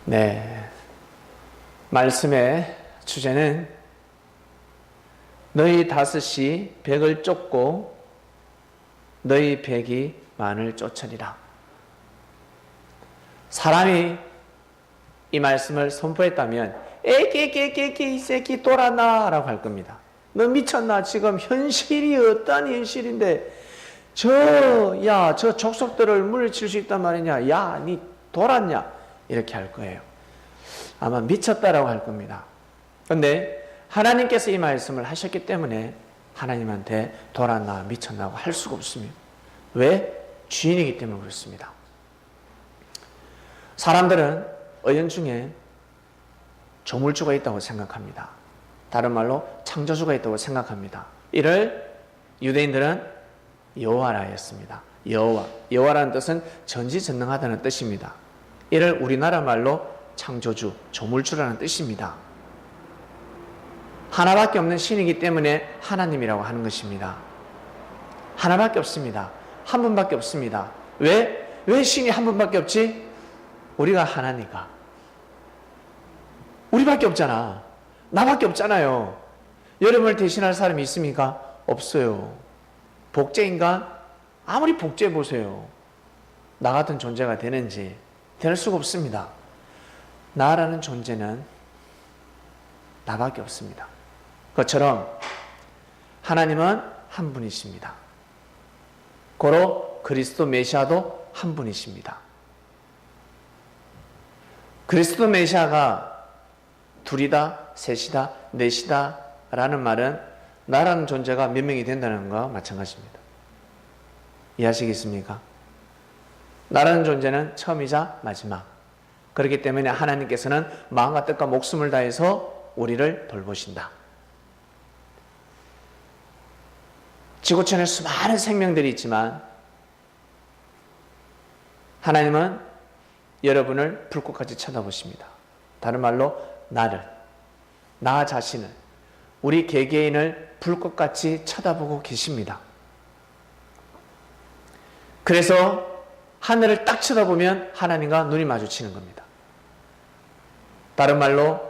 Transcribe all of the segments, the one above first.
네, 말씀의 주제는 너희 다섯이 백을 쫓고 너희 백이 만을 쫓으리라. 사람이 이 말씀을 선포했다면 에게게게게 이 새끼 돌았나 라고 할 겁니다. 너 미쳤나? 지금 현실이 어떤 현실인데 저 족속들을 물리칠 수 있단 말이냐? 야, 니 돌았냐? 이렇게 할 거예요. 아마 미쳤다라고 할 겁니다. 그런데 하나님께서 이 말씀을 하셨기 때문에 하나님한테 돌았나 미쳤나고 할 수가 없습니다. 왜? 주인이기 때문에 그렇습니다. 사람들은 의연중에 조물주가 있다고 생각합니다. 다른 말로 창조주가 있다고 생각합니다. 이를 유대인들은 여호와라 했습니다. 여호와라는 뜻은 전지전능하다는 뜻입니다. 이를 우리나라 말로 창조주, 조물주라는 뜻입니다. 하나밖에 없는 신이기 때문에 하나님이라고 하는 것입니다. 하나밖에 없습니다. 한 분밖에 없습니다. 왜 신이 한 분밖에 없지? 우리가 하나니까. 우리밖에 없잖아. 나밖에 없잖아요. 여러분을 대신할 사람이 있습니까? 없어요. 복제인간? 아무리 복제해보세요. 나 같은 존재가 되는지 될 수가 없습니다. 나라는 존재는 나밖에 없습니다. 그것처럼 하나님은 한 분이십니다. 고로 그리스도 메시아도 한 분이십니다. 그리스도 메시아가 둘이다, 셋이다, 넷이다 라는 말은 나라는 존재가 몇 명이 된다는 것과 마찬가지입니다. 이해하시겠습니까? 나라는 존재는 처음이자 마지막. 그렇기 때문에 하나님께서는 마음과 뜻과 목숨을 다해서 우리를 돌보신다. 지구촌에 수많은 생명들이 있지만 하나님은 여러분을 불꽃같이 쳐다보십니다. 다른 말로 나 자신을, 우리 개개인을 불꽃같이 쳐다보고 계십니다. 그래서 하늘을 딱 쳐다보면 하나님과 눈이 마주치는 겁니다. 다른 말로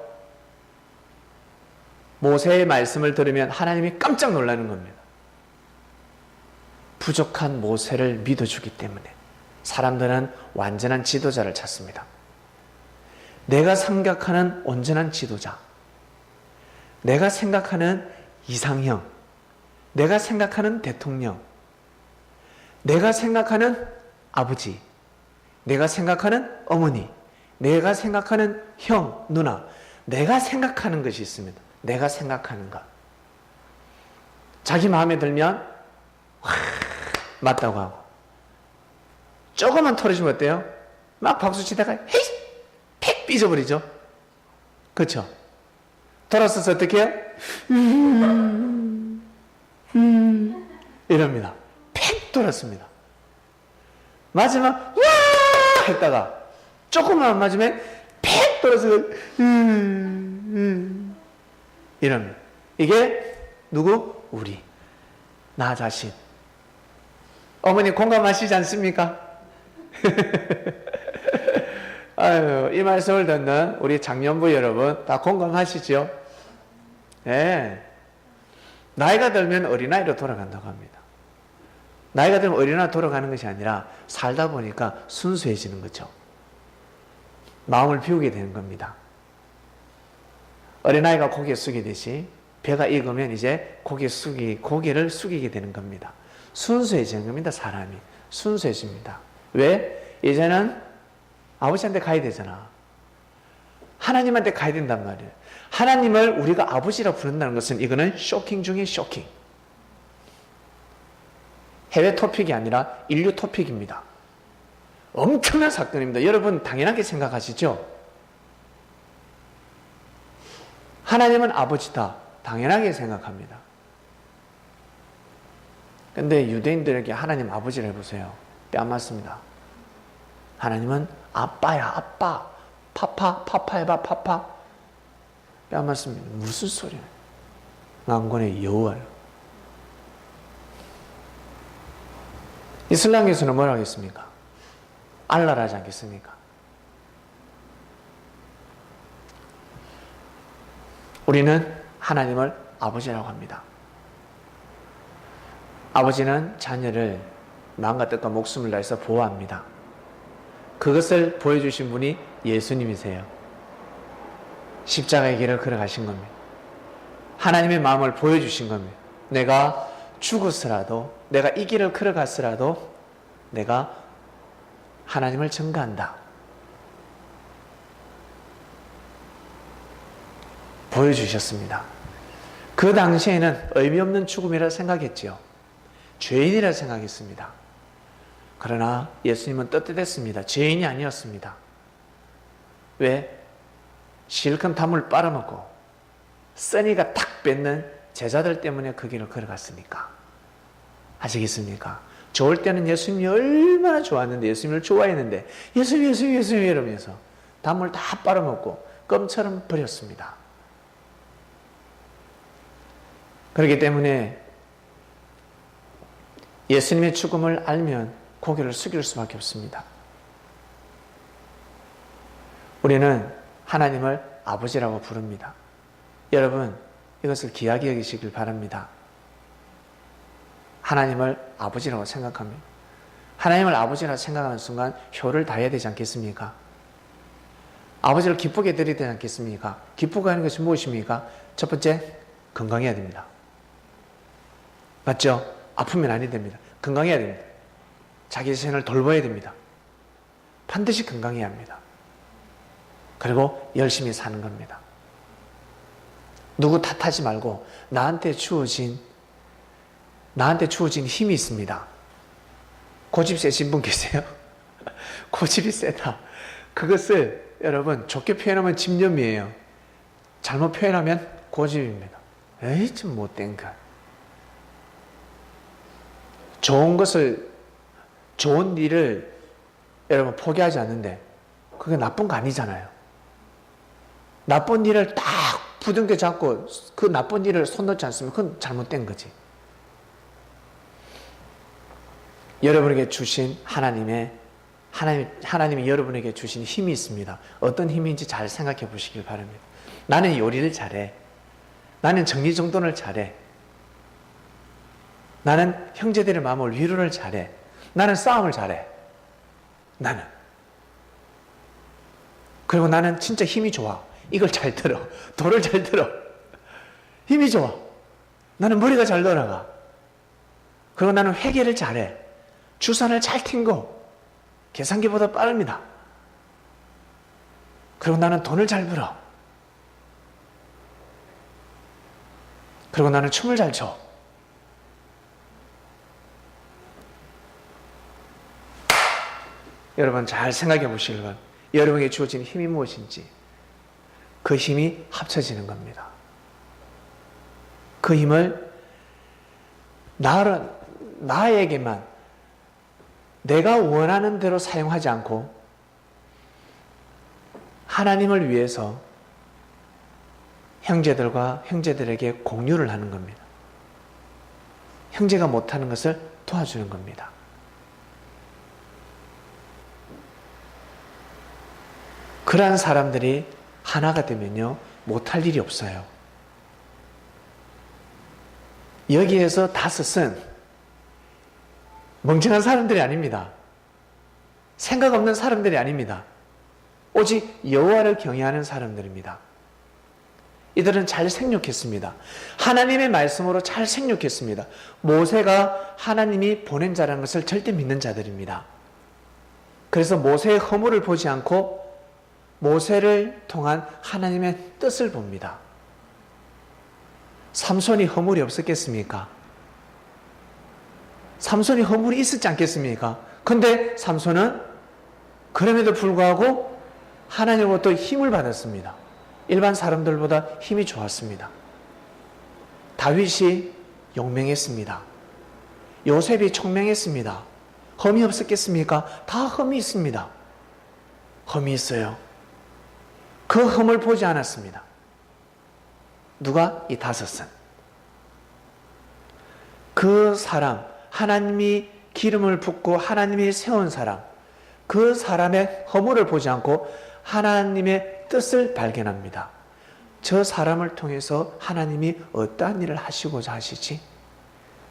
모세의 말씀을 들으면 하나님이 깜짝 놀라는 겁니다. 부족한 모세를 믿어주기 때문에 사람들은 완전한 지도자를 찾습니다. 내가 생각하는 온전한 지도자, 내가 생각하는 이상형, 내가 생각하는 대통령, 내가 생각하는 아버지, 내가 생각하는 어머니, 내가 생각하는 형, 누나, 내가 생각하는 것이 있습니다. 내가 생각하는 것. 자기 마음에 들면 맞다고 하고 조금만 털어주면 어때요? 막 박수 치다가 헤이! 팩 삐져버리죠. 그렇죠? 돌아서서 어떻게 해요? 이럽니다. 팩 돌았습니다. 마지막 와 했다가 조금만 맞으면 팩 돌아서 이럽니다. 이게 누구? 우리. 나 자신. 어머니 공감하시지 않습니까? 아유, 이 말씀을 듣는 우리 장년부 여러분 다 공감하시죠? 네. 나이가 들면 어린아이로 돌아간다고 합니다. 나이가 들면 어린아이로 돌아가는 것이 아니라 살다 보니까 순수해지는 거죠. 마음을 비우게 되는 겁니다. 어린아이가 고개 숙이듯이 배가 익으면 이제 고개를 숙이게 되는 겁니다. 순수해지는 겁니다. 사람이 순수해집니다. 왜? 이제는 아버지한테 가야 되잖아. 하나님한테 가야 된단 말이에요. 하나님을 우리가 아버지라 부른다는 것은 이거는 쇼킹 중에 쇼킹. 해외 토픽이 아니라 인류 토픽입니다. 엄청난 사건입니다. 여러분 당연하게 생각하시죠? 하나님은 아버지다. 당연하게 생각합니다. 근데 유대인들에게 하나님 아버지를 해보세요. 뺨 맞습니다. 하나님은 아빠야, 아빠. 파파 해봐, 파파. 뺨 맞습니다. 무슨 소리야? 만군의 여호와요. 이슬람에서는 뭐라고 했습니까? 알라라 하지 않겠습니까? 우리는 하나님을 아버지라고 합니다. 아버지는 자녀를 마음과 뜻과 목숨을 다해서 보호합니다. 그것을 보여주신 분이 예수님이세요. 십자가의 길을 걸어가신 겁니다. 하나님의 마음을 보여주신 겁니다. 내가 죽었으라도, 내가 이 길을 걸어갔으라도 내가 하나님을 증거한다. 보여주셨습니다. 그 당시에는 의미 없는 죽음이라 생각했지요. 죄인이라 생각했습니다. 그러나 예수님은 떳떳했습니다. 죄인이 아니었습니다. 왜? 실컷 담을 빨아먹고 써니가 탁 뱉는 제자들 때문에 그 길을 걸어갔으니까. 아시겠습니까? 좋을 때는 예수님이 얼마나 좋았는데, 예수님을 좋아했는데 예수님 이러면서 담을 다 빨아먹고 껌처럼 버렸습니다. 그렇기 때문에 예수님의 죽음을 알면 고개를 숙일 수밖에 없습니다. 우리는 하나님을 아버지라고 부릅니다. 여러분, 이것을 귀하게 여기시길 바랍니다. 하나님을 아버지라고 생각합니다. 하나님을 아버지라고 생각하는 순간 효를 다해야 되지 않겠습니까? 아버지를 기쁘게 드려야 되지 않겠습니까? 기쁘게 하는 것이 무엇입니까? 첫 번째, 건강해야 됩니다. 맞죠? 아프면 아니 됩니다. 건강해야 됩니다. 자기 자신을 돌봐야 됩니다. 반드시 건강해야 합니다. 그리고 열심히 사는 겁니다. 누구 탓하지 말고 나한테 주어진 힘이 있습니다. 고집 세신 분 계세요? 고집이 세다. 그것을 여러분 좋게 표현하면 집념이에요. 잘못 표현하면 고집입니다. 에이, 좀 못된 것. 좋은 일을 여러분 포기하지 않는데 그게 나쁜 거 아니잖아요. 나쁜 일을 딱 부둥켜 잡고 그 나쁜 일을 손 놓지 않으면 그건 잘못된 거지. 여러분에게 주신 하나님이 여러분에게 주신 힘이 있습니다. 어떤 힘인지 잘 생각해 보시길 바랍니다. 나는 요리를 잘해. 나는 정리정돈을 잘해. 나는 형제들의 마음을 위로를 잘해. 나는 싸움을 잘해. 나는. 그리고 나는 진짜 힘이 좋아. 이걸 잘 들어. 돌을 잘 들어. 힘이 좋아. 나는 머리가 잘 돌아가. 그리고 나는 회계를 잘해. 주산을 잘 튕고 계산기보다 빠릅니다. 그리고 나는 돈을 잘 벌어. 그리고 나는 춤을 잘 춰. 여러분 잘 생각해 보시길 바랍니다. 여러분에게 주어진 힘이 무엇인지 그 힘이 합쳐지는 겁니다. 그 힘을 나에게만 내가 원하는 대로 사용하지 않고 하나님을 위해서 형제들에게 공유를 하는 겁니다. 형제가 못하는 것을 도와주는 겁니다. 그러한 사람들이 하나가 되면요, 못할 일이 없어요. 여기에서 5은 멍청한 사람들이 아닙니다. 생각 없는 사람들이 아닙니다. 오직 여호와를 경외하는 사람들입니다. 이들은 잘 생육했습니다. 하나님의 말씀으로 잘 생육했습니다. 모세가 하나님이 보낸 자라는 것을 절대 믿는 자들입니다. 그래서 모세의 허물을 보지 않고 모세를 통한 하나님의 뜻을 봅니다. 삼손이 허물이 없었겠습니까? 삼손이 허물이 있었지 않겠습니까? 근데 삼손은 그럼에도 불구하고 하나님으로부터 힘을 받았습니다. 일반 사람들보다 힘이 좋았습니다. 다윗이 용맹했습니다. 요셉이 총명했습니다. 험이 없었겠습니까? 다 험이 있습니다. 험이 있어요. 그 험을 보지 않았습니다. 누가? 이 5은. 그 사람, 하나님이 기름을 붓고 하나님이 세운 사람, 그 사람의 허물을 보지 않고 하나님의 뜻을 발견합니다. 저 사람을 통해서 하나님이 어떠한 일을 하시고자 하시지?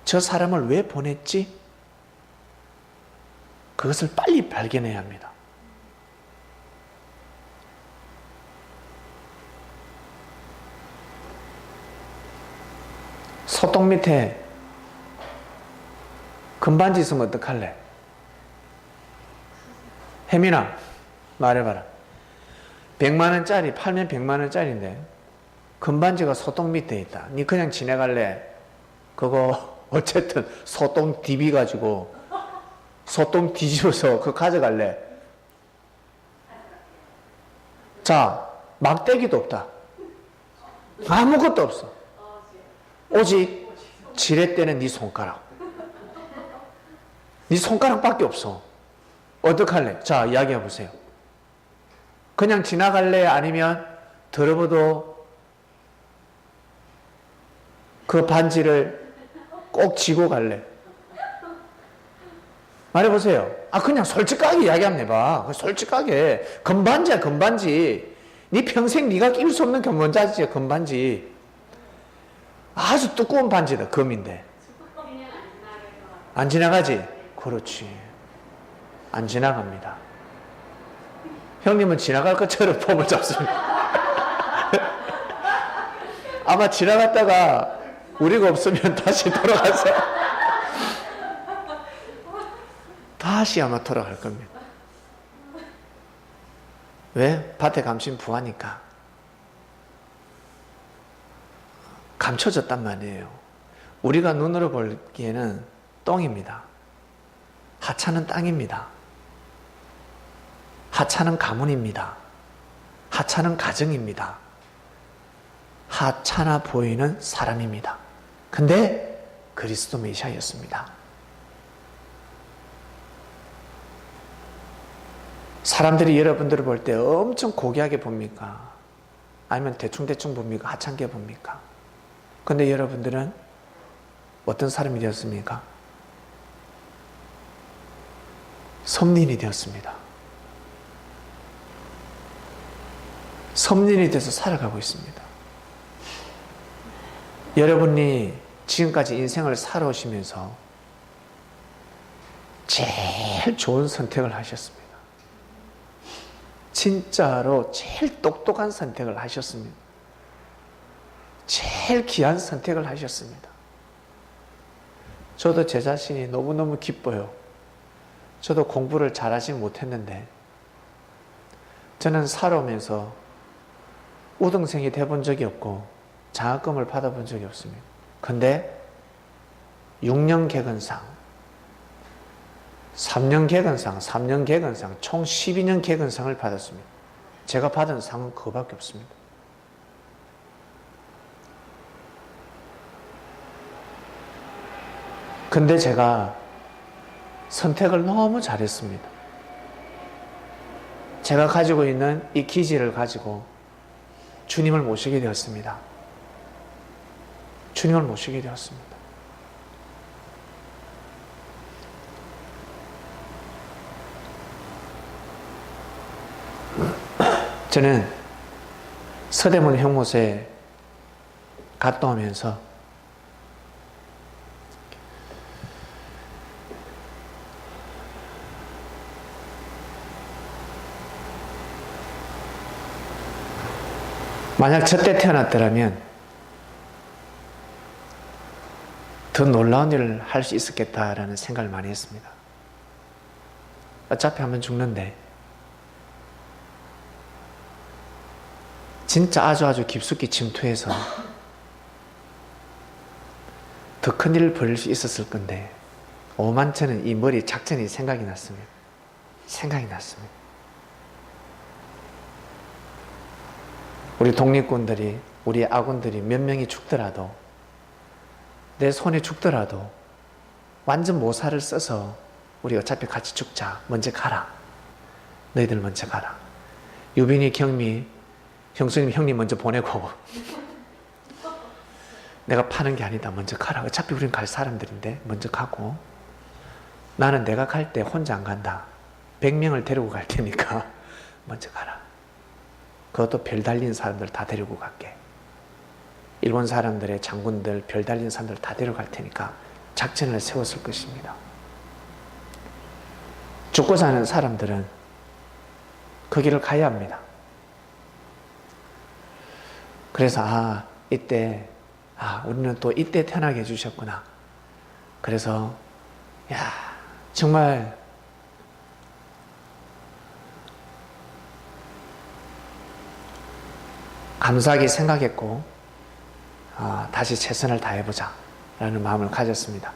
저 사람을 왜 보냈지? 그것을 빨리 발견해야 합니다. 소똥 밑에 금반지 있으면 어떡할래? 혜민아, 말해봐라. 100만 원짜리, 팔면 100만 원짜리인데 금반지가 소똥 밑에 있다. 니 그냥 지나갈래? 그거 어쨌든 소똥 디비 가지고 소똥 뒤집어서 그거 가져갈래? 자, 막대기도 없다. 아무것도 없어. 오직 지렛대는 네 손가락. 네 손가락밖에 없어. 어떡할래? 자, 이야기해 보세요. 그냥 지나갈래? 아니면 더러워도 그 반지를 꼭 쥐고 갈래? 말해보세요. 그냥 솔직하게 이야기하면 해봐. 솔직하게. 금반지야, 금반지. 네 평생 네가 끼울 수 없는 금반지야, 금반지. 아주 두꺼운 반지다, 금인데. 안 지나가지? 그렇지. 안 지나갑니다. 형님은 지나갈 것처럼 폼을 잡습니다. 아마 지나갔다가 우리가 없으면 다시 돌아가서 다시 아마 돌아갈 겁니다. 왜? 밭에 감신 부하니까 감춰졌단 말이에요. 우리가 눈으로 보기에는 똥입니다. 하찮은 땅입니다. 하찮은 가문입니다. 하찮은 가정입니다. 하찮아 보이는 사람입니다. 근데 그리스도 메시아였습니다. 사람들이 여러분들을 볼 때 엄청 고귀하게 봅니까? 아니면 대충대충 봅니까? 하찮게 봅니까? 근데 여러분들은 어떤 사람이 되었습니까? 섬린이 되었습니다. 섬린이 돼서 살아가고 있습니다. 여러분이 지금까지 인생을 살아오시면서 제일 좋은 선택을 하셨습니다. 진짜로 제일 똑똑한 선택을 하셨습니다. 제일 귀한 선택을 하셨습니다. 저도 제 자신이 너무너무 기뻐요. 저도 공부를 잘하지 못했는데 저는 살아오면서 우등생이 돼본 적이 없고 장학금을 받아본 적이 없습니다. 근데 6년 개근상, 3년 개근상, 3년 개근상, 총 12년 개근상을 받았습니다. 제가 받은 상은 그거밖에 없습니다. 근데 제가 선택을 너무 잘했습니다. 제가 가지고 있는 이 기질을 가지고 주님을 모시게 되었습니다. 주님을 모시게 되었습니다. 저는 서대문 형무소에 갔다 오면서 만약 저때 태어났더라면 더 놀라운 일을 할 수 있었겠다라는 생각을 많이 했습니다. 어차피 한번 죽는데 진짜 아주 깊숙이 침투해서 더 큰 일을 벌일 수 있었을 건데 오만처는 이 머리 작전이 생각이 났습니다. 생각이 났습니다. 우리 독립군들이, 우리 아군들이 몇 명이 죽더라도, 내 손에 죽더라도 완전 모사를 써서 우리 어차피 같이 죽자. 먼저 가라. 너희들 먼저 가라. 유빈이, 경미, 형수님, 형님 먼저 보내고 내가 파는 게 아니다. 먼저 가라. 어차피 우린 갈 사람들인데 먼저 가고, 나는 내가 갈 때 혼자 안 간다. 100명을 데리고 갈 테니까 먼저 가라. 그것도 별 달린 사람들 다 데리고 갈게. 일본 사람들의 장군들, 별 달린 사람들 다 데려갈 테니까 작전을 세웠을 것입니다. 죽고 사는 사람들은 그 길을 가야 합니다. 그래서 이때 우리는 또 이때 태어나게 해주셨구나. 그래서 정말 감사하게 생각했고 다시 최선을 다해보자 라는 마음을 가졌습니다.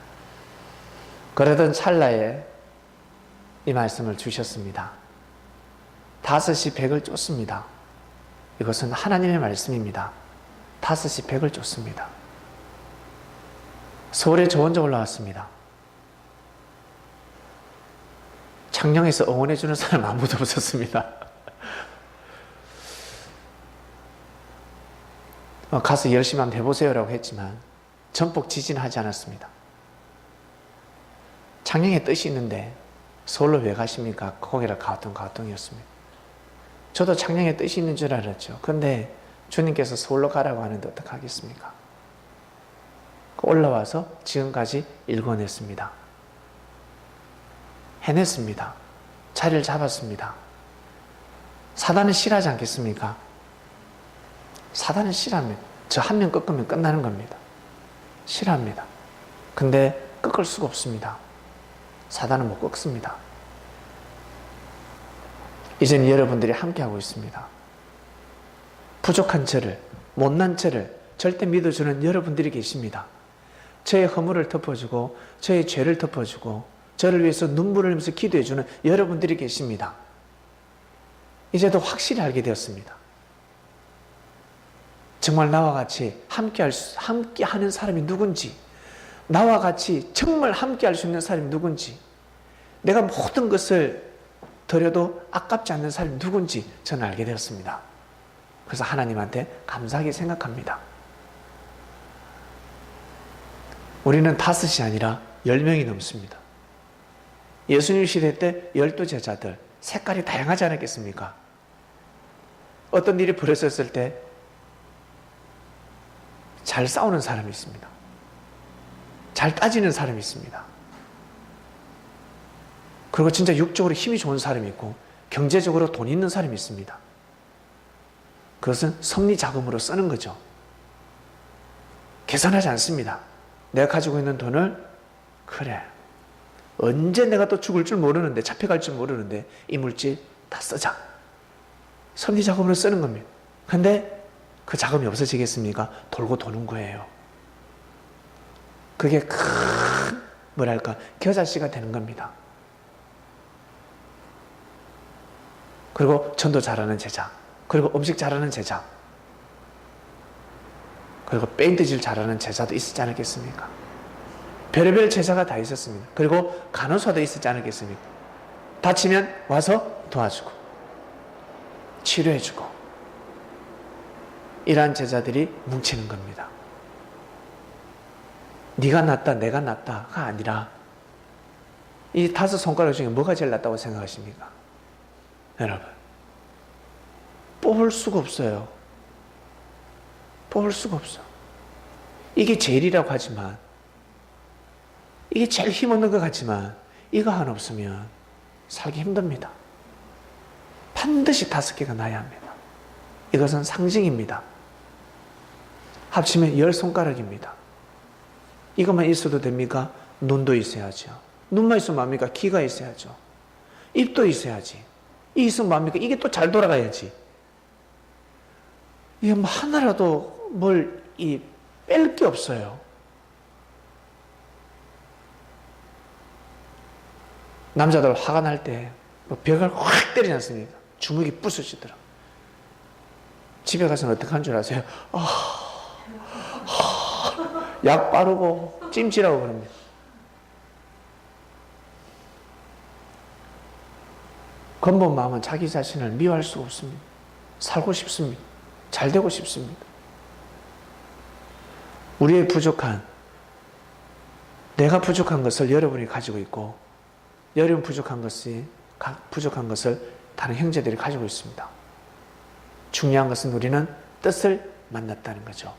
그러던 찰나에 이 말씀을 주셨습니다. 5시 100을 쫓습니다. 이것은 하나님의 말씀입니다. 5시 100을 쫓습니다. 서울에 저 혼자 올라왔습니다. 창녕에서 응원해주는 사람 아무도 없었습니다. 가서 열심히 한번 해보세요라고 했지만 전폭 지진하지 않았습니다. 창녕에 뜻이 있는데 서울로 왜 가십니까? 거기라 가동이었습니다. 저도 창녕에 뜻이 있는 줄 알았죠. 그런데 주님께서 서울로 가라고 하는데 어떡하겠습니까? 올라와서 지금까지 일궈냈습니다. 해냈습니다. 자리를 잡았습니다. 사단은 싫어하지 않겠습니까? 사단은 싫어합니다. 저 한 명 꺾으면 끝나는 겁니다. 싫어합니다. 근데 꺾을 수가 없습니다. 사단은 못 꺾습니다. 이제는 여러분들이 함께하고 있습니다. 부족한 저를, 못난 저를 절대 믿어주는 여러분들이 계십니다. 저의 허물을 덮어주고 저의 죄를 덮어주고 저를 위해서 눈물을 흘리면서 기도해주는 여러분들이 계십니다. 이제도 확실히 알게 되었습니다. 정말 나와 같이 함께하는 사람이 누군지, 나와 같이 정말 함께할 수 있는 사람이 누군지, 내가 모든 것을 드려도 아깝지 않는 사람이 누군지 저는 알게 되었습니다. 그래서 하나님한테 감사하게 생각합니다. 우리는 5이 아니라 10명이 넘습니다. 예수님 시대 때 12제자들, 색깔이 다양하지 않았겠습니까? 어떤 일이 벌어졌을 때 잘 싸우는 사람이 있습니다. 잘 따지는 사람이 있습니다. 그리고 진짜 육적으로 힘이 좋은 사람이 있고 경제적으로 돈 있는 사람이 있습니다. 그것은 섭리 자금으로 쓰는 거죠. 계산하지 않습니다. 내가 가지고 있는 돈을 언제 내가 또 죽을 줄 모르는데, 잡혀갈 줄 모르는데 이 물질 다 쓰자. 섭리 자금으로 쓰는 겁니다. 근데 그 자금이 없어지겠습니까? 돌고 도는 거예요. 그게 큰 겨자씨가 되는 겁니다. 그리고 전도 잘하는 제자, 그리고 음식 잘하는 제자, 그리고 페인트질 잘하는 제자도 있었지 않겠습니까? 별의별 제자가 다 있었습니다. 그리고 간호사도 있었지 않겠습니까? 다치면 와서 도와주고 치료해주고, 이러한 제자들이 뭉치는 겁니다. 네가 낫다 내가 낫다가 아니라 이 5 손가락 중에 뭐가 제일 낫다고 생각하십니까? 여러분, 뽑을 수가 없어요. 뽑을 수가 없어. 이게 제일이라고 하지만, 이게 제일 힘없는 것 같지만 이거 하나 없으면 살기 힘듭니다. 반드시 5개가 나야 합니다. 이것은 상징입니다. 합치면 10손가락입니다. 이것만 있어도 됩니까? 눈도 있어야죠. 눈만 있으면 뭐합니까? 귀가 있어야죠. 입도 있어야지. 이 있으면 뭐합니까? 이게 또 잘 돌아가야지. 이게 뭐 하나라도 뺄 게 없어요. 남자들 화가 날 때 벽을 확 때리지 않습니까? 주먹이 부서지더라. 집에 가서는 어떻게 하는 줄 아세요? 약 바르고 찜질하고 그럽니다. 근본 마음은 자기 자신을 미워할 수가 없습니다. 살고 싶습니다. 잘 되고 싶습니다. 우리의 내가 부족한 것을 여러분이 가지고 있고, 여러분 부족한 것을 다른 형제들이 가지고 있습니다. 중요한 것은 우리는 뜻을 만났다는 거죠.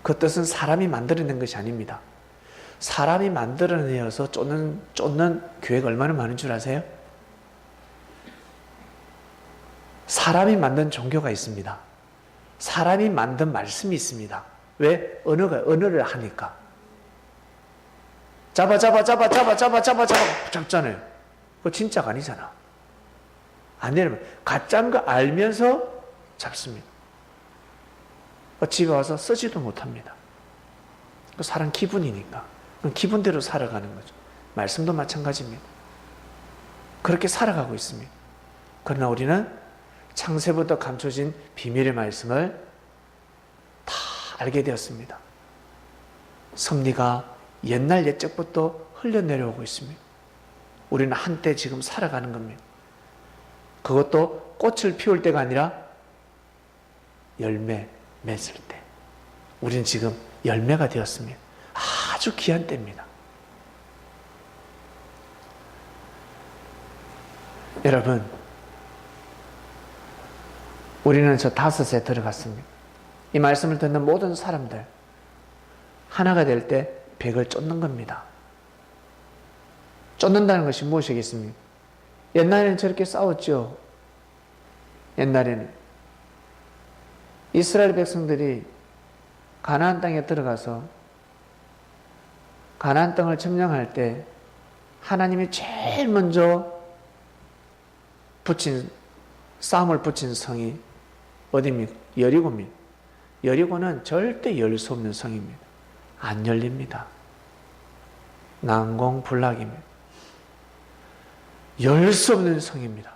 그 뜻은 사람이 만들어낸 것이 아닙니다. 사람이 만들어내어서 쫓는 교회가 얼마나 많은 줄 아세요? 사람이 만든 종교가 있습니다. 사람이 만든 말씀이 있습니다. 왜? 언어를 하니까. 잡잖아요. 그거 진짜가 아니잖아. 안 되면 가짜인 거 알면서 잡습니다. 집에 와서 쓰지도 못합니다. 사람 기분이니까. 기분대로 살아가는 거죠. 말씀도 마찬가지입니다. 그렇게 살아가고 있습니다. 그러나 우리는 창세부터 감춰진 비밀의 말씀을 다 알게 되었습니다. 섭리가 옛날 옛적부터 흘러내려오고 있습니다. 우리는 한때 지금 살아가는 겁니다. 그것도 꽃을 피울 때가 아니라 열매 맺을 때. 우리는 지금 열매가 되었습니다. 아주 귀한 때입니다. 여러분, 우리는 저 5에 들어갔습니다. 이 말씀을 듣는 모든 사람들, 하나가 될 때 100을 쫓는 겁니다. 쫓는다는 것이 무엇이겠습니까? 옛날에는 저렇게 싸웠죠. 옛날에는 이스라엘 백성들이 가나안 땅에 들어가서 가나안 땅을 점령할 때 하나님이 제일 먼저 싸움을 붙인 성이 어디입니까? 여리고입니다. 여리고는 절대 열 수 없는 성입니다. 안 열립니다. 난공불락입니다. 열 수 없는 성입니다.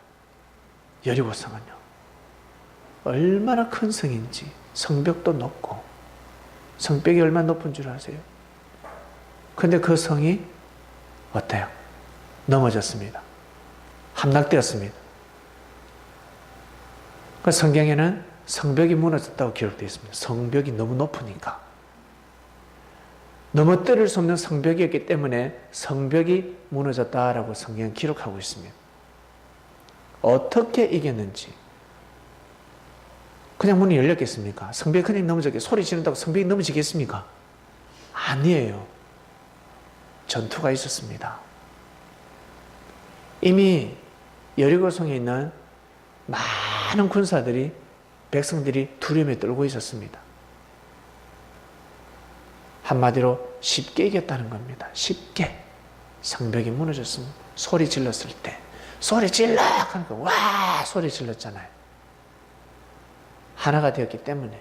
여리고 성은요. 얼마나 큰 성인지, 성벽도 높고, 성벽이 얼마나 높은 줄 아세요? 근데 그 성이 어때요? 넘어졌습니다. 함락되었습니다. 그 성경에는 성벽이 무너졌다고 기록되어 있습니다. 성벽이 너무 높으니까. 넘어뜨릴 수 없는 성벽이었기 때문에 성벽이 무너졌다라고 성경은 기록하고 있습니다. 어떻게 이겼는지. 그냥 문이 열렸겠습니까? 성벽이 그냥 넘어졌겠습니까? 소리 지른다고 성벽이 넘어지겠습니까? 아니에요. 전투가 있었습니다. 이미 여리고성에 있는 많은 군사들이, 백성들이 두려움에 떨고 있었습니다. 한마디로 쉽게 이겼다는 겁니다. 쉽게. 성벽이 무너졌습니다. 소리 질렀을 때. 소리 질러! 하니까 와! 소리 질렀잖아요. 하나가 되었기 때문에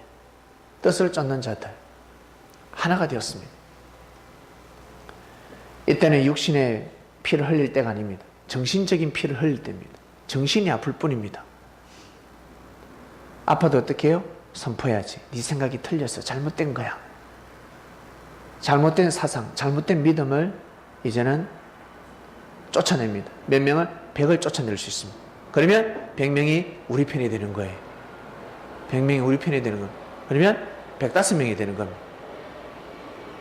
뜻을 쫓는 자들 하나가 되었습니다. 이때는 육신의 피를 흘릴 때가 아닙니다. 정신적인 피를 흘릴 때입니다. 정신이 아플 뿐입니다. 아파도 어떻게 해요? 선포해야지. 네 생각이 틀렸어. 잘못된 거야. 잘못된 사상, 잘못된 믿음을 이제는 쫓아냅니다. 몇 명을? 100을 쫓아낼 수 있습니다. 그러면 100명이 우리 편이 되는 거예요. 100명이 우리 편이 되는 겁니다. 그러면 105명이 되는 겁니다.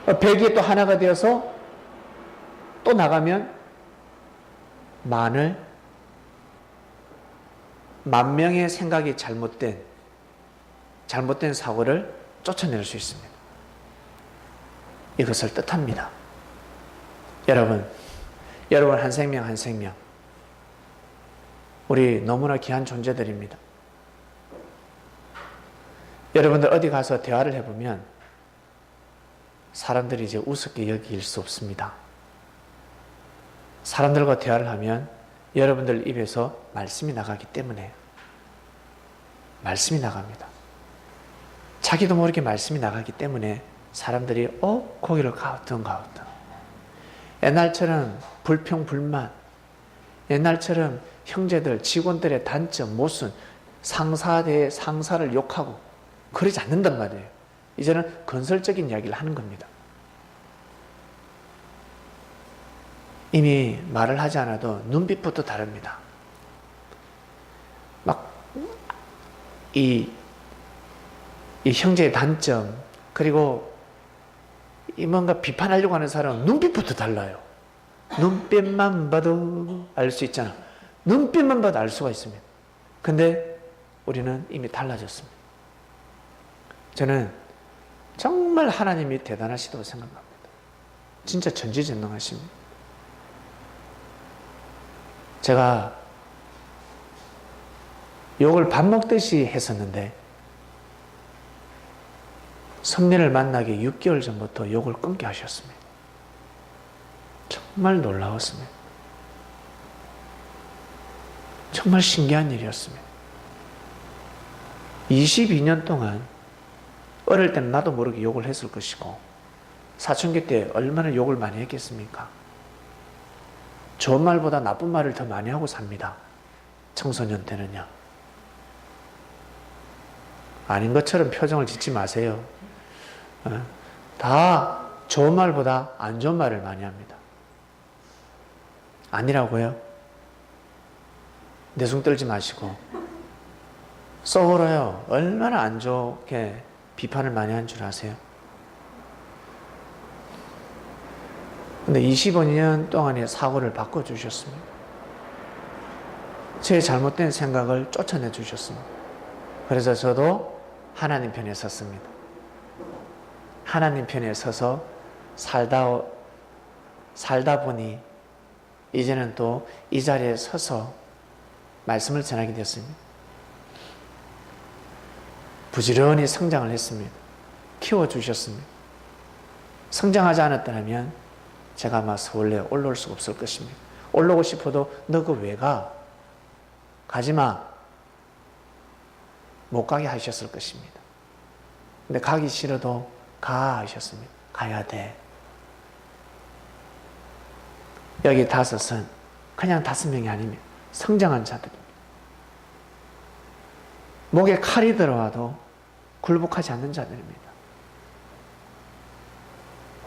100이 또 하나가 되어서 또 나가면 만 명의 생각이 잘못된 사고를 쫓아낼 수 있습니다. 이것을 뜻합니다. 여러분 한 생명 한 생명 우리 너무나 귀한 존재들입니다. 여러분들 어디 가서 대화를 해보면 사람들이 이제 우습게 여길 수 없습니다. 사람들과 대화를 하면 여러분들 입에서 말씀이 나가기 때문에 말씀이 나갑니다. 자기도 모르게 말씀이 나가기 때문에 사람들이 거기를 가었던 옛날처럼 불평 불만, 옛날처럼 형제들 직원들의 단점 모순, 상사 대 상사를 욕하고 그러지 않는단 말이에요. 이제는 건설적인 이야기를 하는 겁니다. 이미 말을 하지 않아도 눈빛부터 다릅니다. 이 형제의 단점, 그리고 뭔가 비판하려고 하는 사람은 눈빛부터 달라요. 눈빛만 봐도 알 수 있잖아. 눈빛만 봐도 알 수가 있습니다. 근데 우리는 이미 달라졌습니다. 저는 정말 하나님이 대단하시다고 생각합니다. 진짜 전지전능하십니다. 제가 욕을 밥 먹듯이 했었는데 섭리를 만나기 6개월 전부터 욕을 끊게 하셨습니다. 정말 놀라웠습니다. 정말 신기한 일이었습니다. 22년 동안 어릴 때는 나도 모르게 욕을 했을 것이고 사춘기 때 얼마나 욕을 많이 했겠습니까? 좋은 말보다 나쁜 말을 더 많이 하고 삽니다. 청소년 때는요. 아닌 것처럼 표정을 짓지 마세요. 다 좋은 말보다 안 좋은 말을 많이 합니다. 아니라고요? 내숭 떨지 마시고 썩어요. 얼마나 안 좋게 비판을 많이 한 줄 아세요? 근데 25년 동안의 사고를 바꿔주셨습니다. 제 잘못된 생각을 쫓아내 주셨습니다. 그래서 저도 하나님 편에 섰습니다. 하나님 편에 서서 살다 보니 이제는 또 이 자리에 서서 말씀을 전하게 되었습니다. 부지런히 성장을 했습니다. 키워주셨습니다. 성장하지 않았다면 제가 아마 서울에 올라올 수가 없을 것입니다. 올라오고 싶어도 너 그 왜 가? 가지마. 못 가게 하셨을 것입니다. 근데 가기 싫어도 가 하셨습니다. 가야 돼. 여기 5은 그냥 5명이 아닙니다. 성장한 자들입니다. 목에 칼이 들어와도 굴복하지 않는 자들입니다.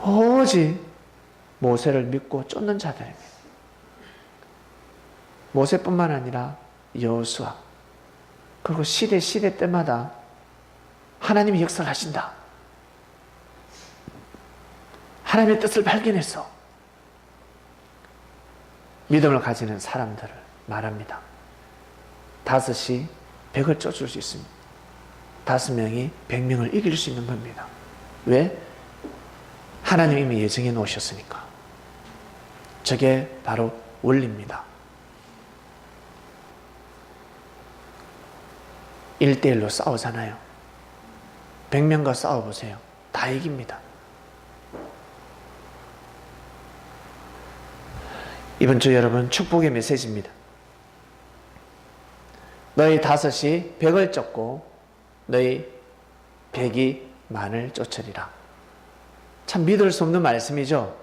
오직 모세를 믿고 쫓는 자들입니다. 모세뿐만 아니라 여호수아 그리고 시대 때마다 하나님이 역사를 하신다. 하나님의 뜻을 발견해서 믿음을 가지는 사람들을 말합니다. 5이 100을 쫓을 수 있습니다. 5명이 100명을 이길 수 있는 겁니다. 왜? 하나님이 이미 예정해 놓으셨으니까. 저게 바로 원리입니다. 1대1로 싸우잖아요. 100명과 싸워보세요. 다 이깁니다. 이번 주 여러분 축복의 메시지입니다. 너희 5이 100을 쫓고 너희 100이 만을 쫓으리라. 참 믿을 수 없는 말씀이죠.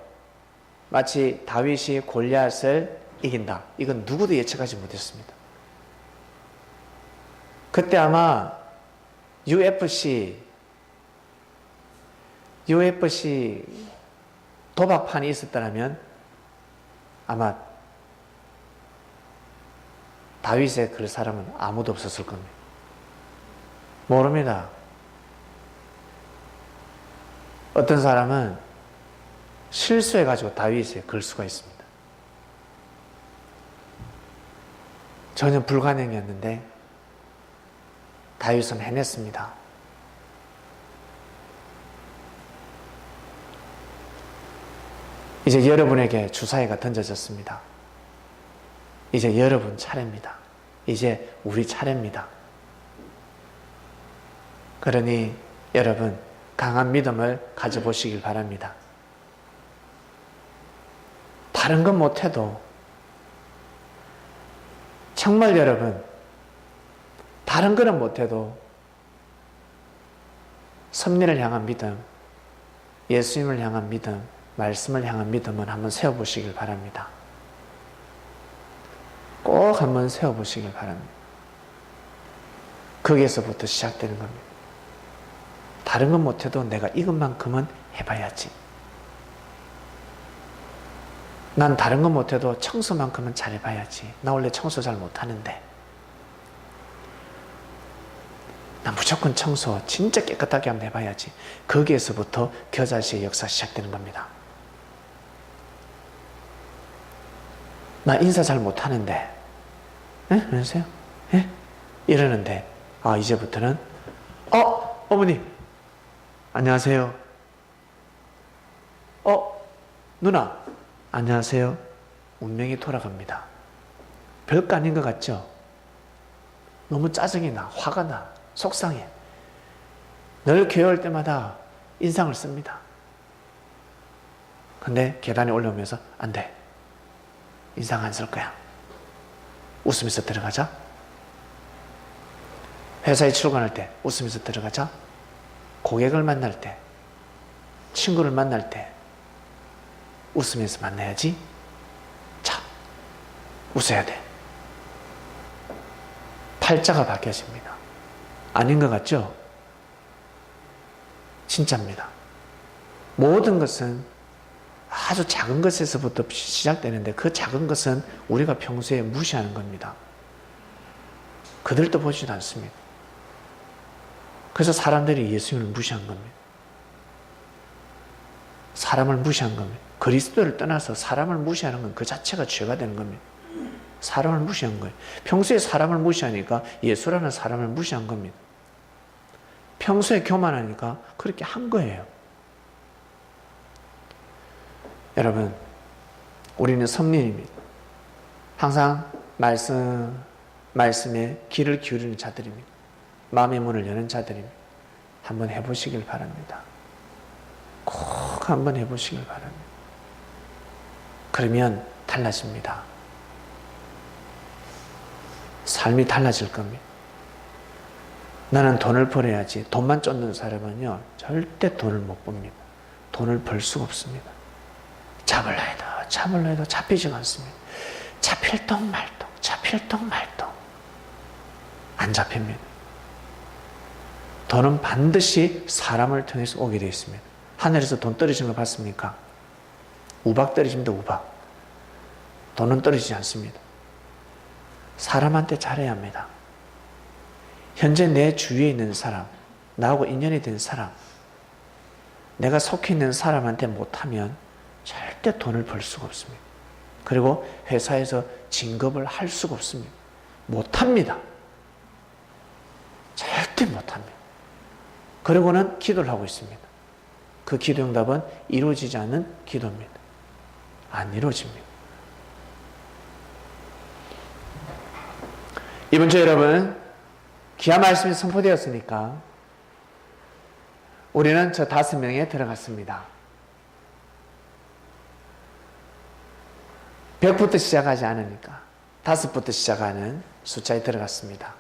마치 다윗이 골리앗을 이긴다. 이건 누구도 예측하지 못했습니다. 그때 아마 UFC 도박판이 있었다면 아마 다윗의 그 사람은 아무도 없었을 겁니다. 모릅니다. 어떤 사람은 실수해가지고 다윗에 걸 수가 있습니다. 전혀 불가능이었는데 다윗은 해냈습니다. 이제 여러분에게 주사위가 던져졌습니다. 이제 여러분 차례입니다. 이제 우리 차례입니다. 그러니 여러분 강한 믿음을 가져보시길 바랍니다. 다른 건 못해도 정말 여러분 다른 거는 못해도 섭리를 향한 믿음, 예수님을 향한 믿음, 말씀을 향한 믿음은 한번 세워보시길 바랍니다. 꼭 한번 세워보시길 바랍니다. 거기에서부터 시작되는 겁니다. 다른 건 못해도 내가 이것만큼은 해봐야지. 난 다른 건 못해도 청소만큼은 잘해봐야지. 나 원래 청소 잘 못하는데. 난 무조건 청소 진짜 깨끗하게 한번 해봐야지. 거기에서부터 겨자씨의 역사 시작되는 겁니다. 나 인사 잘 못하는데 그러세요? 이러는데 이제부터는 어머니 안녕하세요. 누나. 안녕하세요. 운명이 돌아갑니다. 별거 아닌 것 같죠? 너무 짜증이 나, 화가 나, 속상해. 늘 교회 올 때마다 인상을 씁니다. 근데 계단에 올라오면서 안 돼. 인상 안 쓸 거야. 웃으면서 들어가자. 회사에 출근할 때 웃으면서 들어가자. 고객을 만날 때, 친구를 만날 때 웃으면서 만나야지. 자, 웃어야 돼. 팔자가 바뀌어집니다. 아닌 것 같죠? 진짜입니다. 모든 것은 아주 작은 것에서부터 시작되는데 그 작은 것은 우리가 평소에 무시하는 겁니다. 그들도 보지도 않습니다. 그래서 사람들이 예수님을 무시한 겁니다. 사람을 무시한 겁니다. 그리스도를 떠나서 사람을 무시하는 건 그 자체가 죄가 되는 겁니다. 사람을 무시한 거예요. 평소에 사람을 무시하니까 예수라는 사람을 무시한 겁니다. 평소에 교만하니까 그렇게 한 거예요. 여러분, 우리는 성령입니다. 항상 말씀에 귀를 기울이는 자들입니다. 마음의 문을 여는 자들입니다. 한번 해보시길 바랍니다. 꼭 한번 해보시길 바랍니다. 그러면 달라집니다. 삶이 달라질 겁니다. 나는 돈을 벌어야지. 돈만 쫓는 사람은요, 절대 돈을 못 법니다. 돈을 벌 수가 없습니다. 잡으려 해도 잡히지가 않습니다. 잡힐 똥 말똥, 잡힐 똥 말똥. 안 잡힙니다. 돈은 반드시 사람을 통해서 오게 되어 있습니다. 하늘에서 돈 떨어지는 거 봤습니까? 우박 떨어집니다, 우박. 돈은 떨어지지 않습니다. 사람한테 잘해야 합니다. 현재 내 주위에 있는 사람, 나하고 인연이 된 사람, 내가 속해 있는 사람한테 못하면 절대 돈을 벌 수가 없습니다. 그리고 회사에서 진급을 할 수가 없습니다. 못합니다. 절대 못합니다. 그리고는 기도를 하고 있습니다. 그 기도 응답은 이루어지지 않는 기도입니다. 안 이루어집니다. 이번 주 여러분, 귀한 말씀이 선포되었으니까 우리는 저 5명에 들어갔습니다. 100부터 시작하지 않으니까 5부터 시작하는 숫자에 들어갔습니다.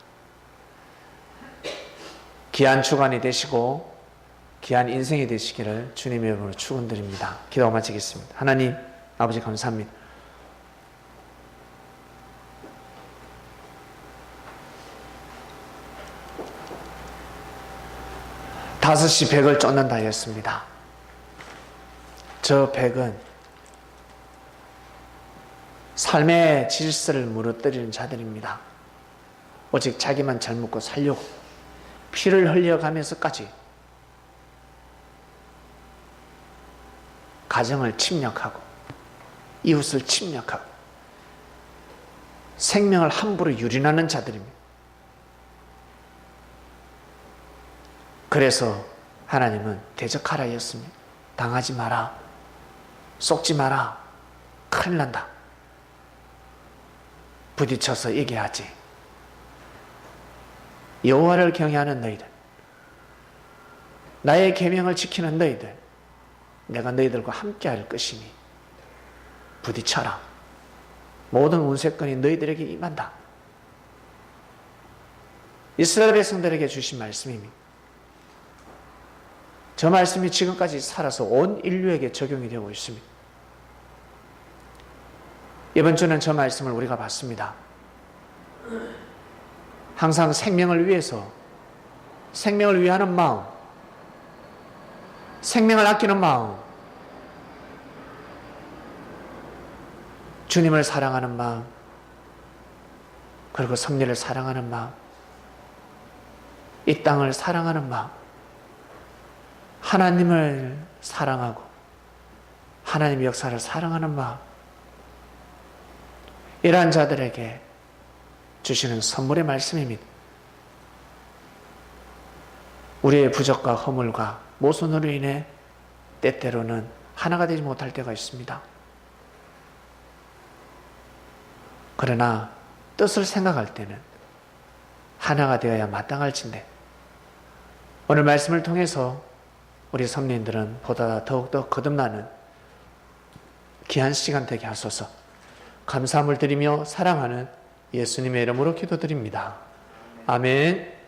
귀한 주간이 되시고 귀한 인생이 되시기를 주님의 이름으로 축원드립니다. 기도 마치겠습니다. 하나님 아버지 감사합니다. 다섯이 100을 쫓는다 하였습니다. 저 100은 삶의 질서를 무너뜨리는 자들입니다. 오직 자기만 잘 먹고 살려고 피를 흘려가면서까지 가정을 침략하고 이웃을 침략하고 생명을 함부로 유린하는 자들입니다. 그래서 하나님은 대적하라 하였습니다. 당하지 마라. 속지 마라. 큰일 난다. 부딪혀서 얘기하지. 여호와를 경외하는 너희들, 나의 계명을 지키는 너희들, 내가 너희들과 함께할 것이니 부딪혀라. 모든 운세권이 너희들에게 임한다. 이스라엘 백성들에게 주신 말씀입니다. 저 말씀이 지금까지 살아서 온 인류에게 적용이 되고 있습니다. 이번 주는 저 말씀을 우리가 봤습니다. 항상 생명을 위해서, 생명을 위하는 마음, 생명을 아끼는 마음, 주님을 사랑하는 마음, 그리고 성례를 사랑하는 마음, 이 땅을 사랑하는 마음, 하나님을 사랑하고 하나님의 역사를 사랑하는 마음, 이러한 자들에게 주시는 선물의 말씀입니다. 우리의 부족과 허물과 모순으로 인해 때때로는 하나가 되지 못할 때가 있습니다. 그러나 뜻을 생각할 때는 하나가 되어야 마땅할진데 오늘 말씀을 통해서 우리 성도님들은 보다 더욱더 거듭나는 귀한 시간 되게 하소서. 감사함을 드리며 사랑하는 예수님의 이름으로 기도드립니다. 아멘.